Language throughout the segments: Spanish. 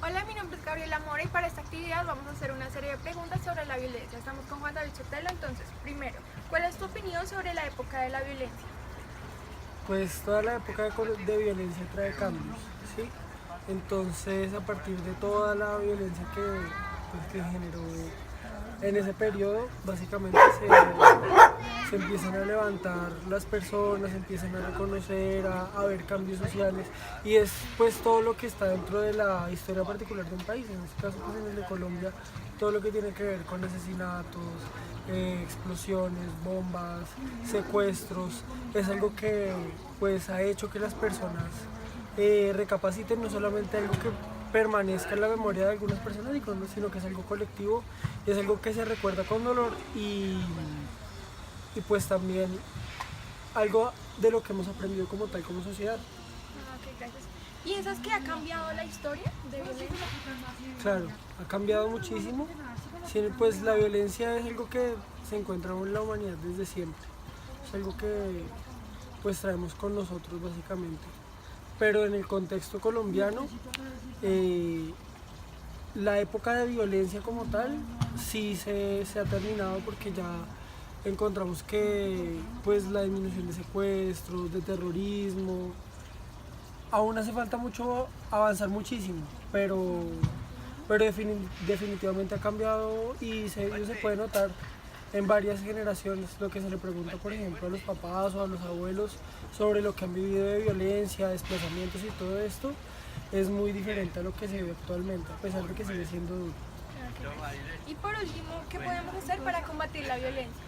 Hola, mi nombre es Gabriela Mora y para esta actividad vamos a hacer una serie de preguntas sobre la violencia. Estamos con Juan David Sotelo. Entonces, primero, ¿cuál es tu opinión sobre la época de la violencia? Pues toda la época de violencia trae cambios, ¿sí? Entonces, a partir de toda la violencia que generó en ese periodo, básicamente se empiezan a levantar las personas, se empiezan a reconocer, a ver cambios sociales, y es pues todo lo que está dentro de la historia particular de un país, en este caso pues en el de Colombia, todo lo que tiene que ver con asesinatos, explosiones, bombas, secuestros, es algo que pues ha hecho que las personas recapaciten, no solamente algo que permanezca en la memoria de algunas personas, sino que es algo colectivo, y es algo que se recuerda con dolor, y pues también algo de lo que hemos aprendido como tal, como sociedad. Ok, gracias. ¿Piensas que ha cambiado la historia de violencia? Claro, ha cambiado muchísimo. Sí, pues la violencia es algo que se encuentra en la humanidad desde siempre. Es algo que pues traemos con nosotros básicamente. Pero en el contexto colombiano, la época de violencia como tal sí se ha terminado, porque ya encontramos que pues la disminución de secuestros, de terrorismo, aún hace falta mucho avanzar muchísimo, pero definitivamente ha cambiado, y se puede notar en varias generaciones. Lo que se le pregunta, por ejemplo, a los papás o a los abuelos sobre lo que han vivido de violencia, desplazamientos y todo esto, es muy diferente a lo que se ve actualmente, a pesar de que sigue siendo duro. Ok. Y por último, ¿qué podemos hacer para combatir la violencia?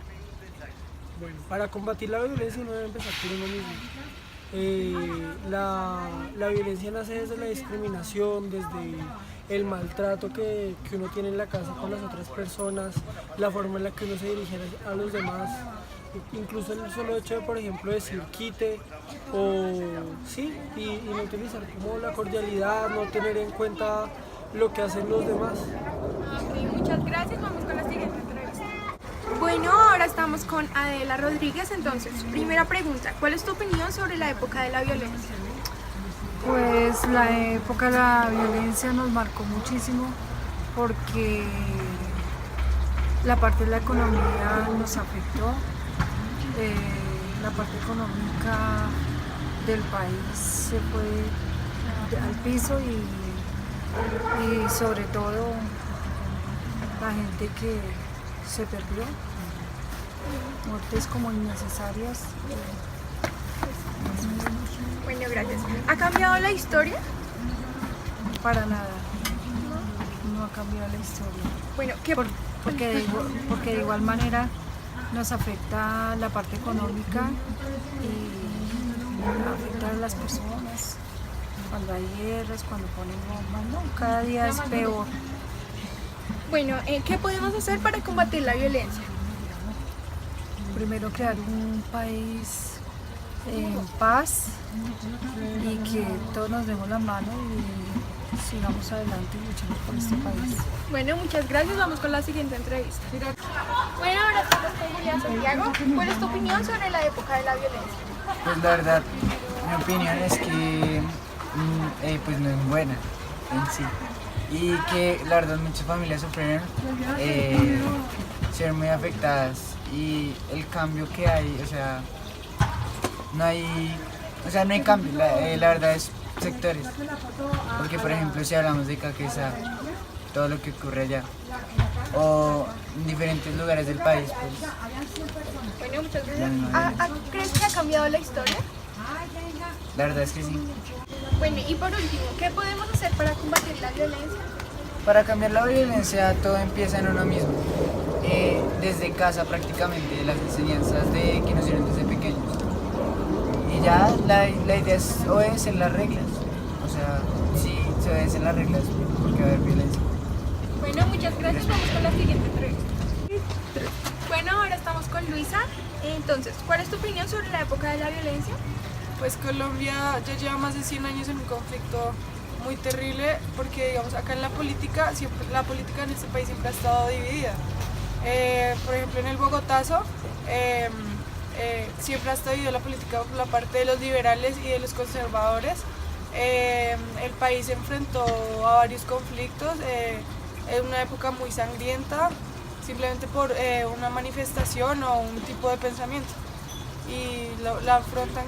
Bueno, para combatir la violencia uno debe empezar por uno mismo. La violencia nace desde la discriminación, desde el maltrato que uno tiene en la casa con las otras personas, la forma en la que uno se dirige a los demás, incluso el solo hecho de, por ejemplo, decir quite o sí, y no utilizar como la cordialidad, no tener en cuenta lo que hacen los demás. Ok, muchas gracias. Vamos con la siguiente entrevista. Bueno, ahora estamos con Adela Rodríguez. Entonces, primera pregunta, ¿cuál es tu opinión sobre la época de la violencia? Pues la época de la violencia nos marcó muchísimo porque la parte de la economía nos afectó, la parte económica del país se fue al piso, y sobre todo la gente que se perdió, muertes como innecesarias. Bueno, gracias. ¿Ha cambiado la historia? Para nada, no ha cambiado la historia. Bueno, Porque de igual manera nos afecta la parte económica y afecta a las personas. Cuando hay guerras, cuando ponen bombas, no, cada día es peor. Bueno, ¿qué podemos hacer para combatir la violencia? Primero crear un país en paz y que todos nos demos la mano y sigamos adelante y luchemos por este país. Bueno, muchas gracias. Vamos con la siguiente entrevista. Bueno, ahora estamos con Julián Santiago. ¿Cuál es tu opinión sobre la época de la violencia? Pues la verdad, mi opinión es que pues no es buena en sí, y que la verdad muchas familias sufrieron, ser muy afectadas, y el cambio que hay, o sea, no hay cambio, la verdad es sectores, porque por ejemplo si hablamos de Caquetá, todo lo que ocurre allá, o en diferentes lugares del país, pues Bueno, muchas gracias. no. ¿Crees que ha cambiado la historia? La verdad es que sí. Bueno, y por último, ¿qué podemos hacer para combatir la violencia? Para cambiar la violencia todo empieza en uno mismo, desde casa prácticamente, las enseñanzas que nos dieron desde pequeños. Y ya la idea es obedecer las reglas, o sea, si se obedecen las reglas, porque va a haber violencia. Bueno, muchas gracias. Vamos con la siguiente entrevista. Bueno, ahora estamos con Luisa. Entonces, ¿cuál es tu opinión sobre la época de la violencia? Pues Colombia ya lleva más de 100 años en un conflicto muy terrible, porque digamos acá en la política en este país siempre ha estado dividida. Por ejemplo, en el Bogotazo siempre ha estado dividida la política por la parte de los liberales y de los conservadores. El país se enfrentó a varios conflictos, en una época muy sangrienta, simplemente por una manifestación o un tipo de pensamiento. Y la afrontan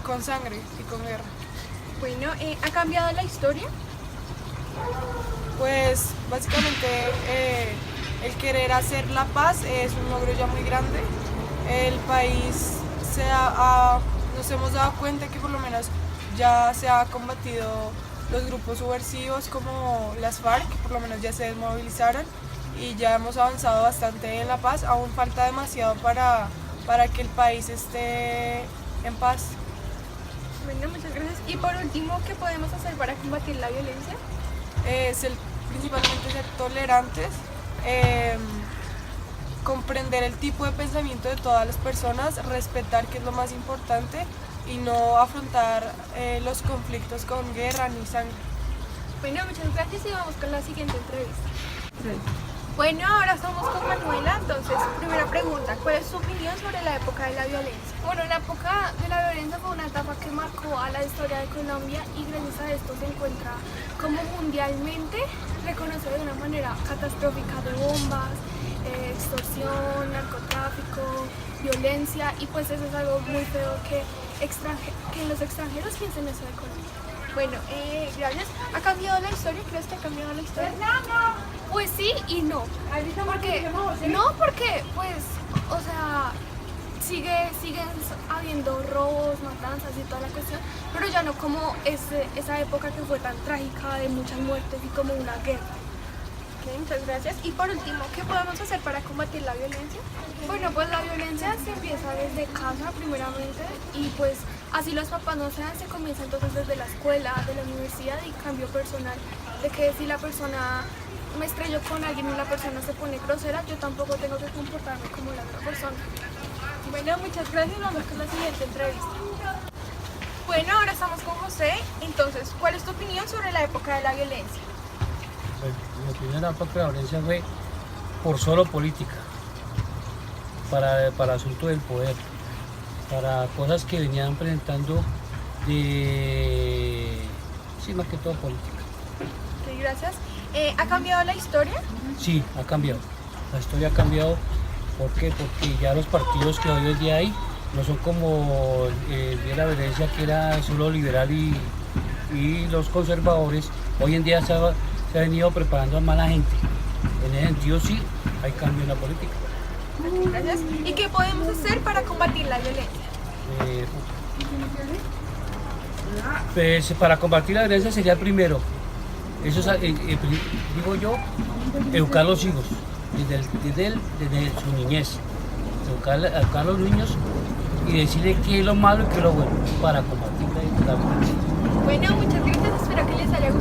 con sangre y con guerra. Bueno, ¿ha cambiado la historia? Pues básicamente el querer hacer la paz es un logro ya muy grande. El país nos hemos dado cuenta que por lo menos ya se ha combatido los grupos subversivos como las FARC, que por lo menos ya se desmovilizaron y ya hemos avanzado bastante en la paz. Aún falta demasiado para que el país esté en paz. Bueno, muchas gracias. Y por último, ¿qué podemos hacer para combatir la violencia? Principalmente ser tolerantes, comprender el tipo de pensamiento de todas las personas, respetar, que es lo más importante, y no afrontar los conflictos con guerra ni sangre. Bueno, muchas gracias y vamos con la siguiente entrevista. Bueno, ahora estamos con Manuela, entonces, primera pregunta, ¿cuál es su opinión sobre la época de la violencia? Bueno, la época de la violencia fue una etapa que marcó a la historia de Colombia y gracias a esto se encuentra como mundialmente reconocido de una manera catastrófica de bombas, extorsión, narcotráfico, violencia, y pues eso es algo muy feo que los extranjeros piensen eso de Colombia. Bueno, gracias. ¿Ha cambiado la historia? ¿Crees que ha cambiado la historia? Pues sí y no. Porque pues, o sea, siguen habiendo robos, matanzas y toda la cuestión, pero ya no como esa época que fue tan trágica de muchas muertes y como una guerra. Ok, muchas gracias. Y por último, ¿qué podemos hacer para combatir la violencia? Bueno, pues la violencia se empieza desde casa primeramente y pues así los papás no sean, se comienza entonces desde la escuela, de la universidad y cambio personal, de que si la persona me estrello con alguien y la persona se pone grosera, yo tampoco tengo que comportarme como la otra persona. Bueno, muchas gracias. Vamos con la siguiente entrevista. Bueno, ahora estamos con José. Entonces, ¿cuál es tu opinión sobre la época de la violencia? Bueno, mi opinión de la época de la violencia fue por solo política, para asunto del poder, para cosas que venían presentando sí, más que todo política. Ok, gracias. ¿Ha cambiado la historia? Sí, ha cambiado. La historia ha cambiado. ¿Por qué? Porque ya los partidos que hoy en día hay no son como de la violencia, que era solo liberal y los conservadores. Hoy en día se ha venido preparando a mala gente. En ese sentido sí, hay cambio en la política. Ok, gracias. ¿Y qué podemos hacer para combatir la violencia? Pues para combatir la violencia sería primero, eso es, digo yo, educar a los hijos desde su niñez, educar a los niños y decirles qué es lo malo y qué es lo bueno para combatir la violencia. Bueno, muchas gracias. Espero que les haya